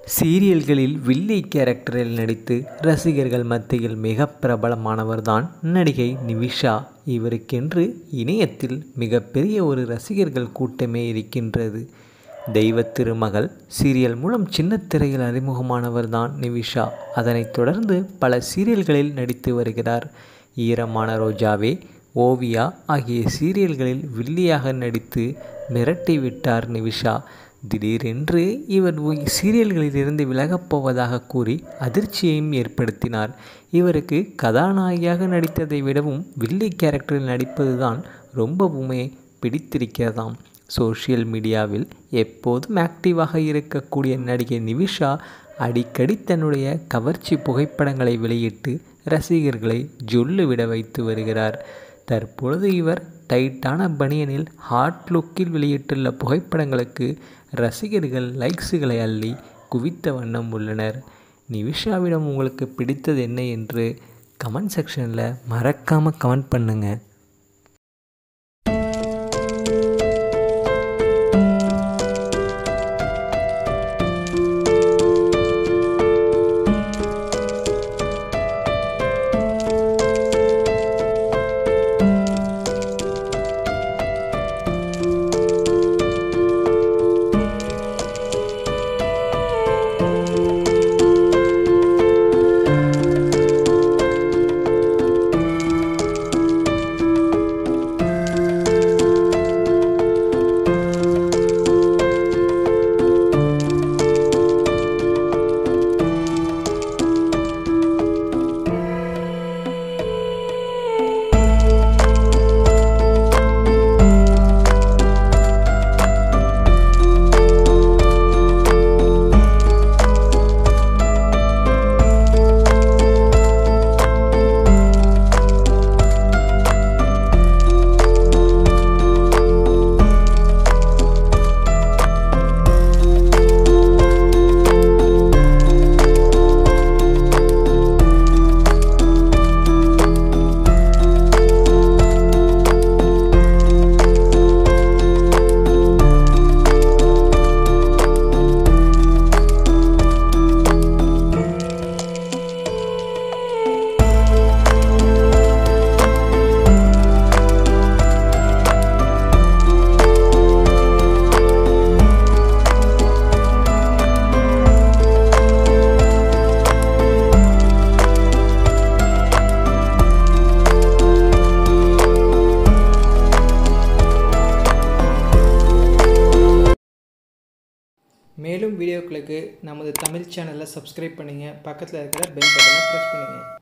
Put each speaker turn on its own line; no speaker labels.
சீரியல்களில் வில்லி கேரக்டரில் நடித்து ரசிகர்கள் மத்தியில் மிக பிரபலமானவர்தான் நடிகை நிவிஷா. இவருக்கென்று இணையத்தில் மிகப்பெரிய ஒரு ரசிகர்கள் கூட்டமே இருக்கின்றது. தெய்வ திருமகள் சீரியல் மூலம் சின்ன திரையில் அறிமுகமானவர்தான் நிவிஷா. அதனைத் தொடர்ந்து பல சீரியல்களில் நடித்து வருகிறார். ஈரமான ரோஜாவே, ஓவியா ஆகிய சீரியல்களில் வில்லியாக நடித்து மிரட்டி விட்டார் நிவிஷா. திடீரென்று இவர் சீரியல்களில் இருந்து விலகப் போவதாக கூறி அதிர்ச்சியையும் ஏற்படுத்தினார். இவருக்கு கதாநாயகியாக நடித்ததை விடவும் வில்லி கேரக்டரில் நடிப்பதுதான் ரொம்பவுமே பிடித்திருக்கிறதாம். சோஷியல் மீடியாவில் எப்போதும் ஆக்டிவாக இருக்கக்கூடிய நடிகை நிவிஷா அடிக்கடி தன்னுடைய கவர்ச்சி புகைப்படங்களை வெளியிட்டு ரசிகர்களை ஜொல்லு விட வைத்து வருகிறார். தற்பொழுது இவர் டைட்டான பனியனில் ஹாட் லுக்கில் வெளியிட்டுள்ள புகைப்படங்களுக்கு ரசிகர்கள் லைக்ஸுகளை அள்ளி குவித்த வண்ணம் உள்ளனர். நிவிஷாவிடம் உங்களுக்கு பிடித்தது என்ன என்று கமெண்ட் செக்ஷனில் மறக்காமல் கமெண்ட் பண்ணுங்கள்.
மேலும் வீடியோக்களுக்கு நமது தமிழ் சேனலை சப்ஸ்கிரைப் பண்ணுங்கள். பக்கத்தில் இருக்கிற பெல் பட்டனை ப்ரெஸ் பண்ணுங்கள்.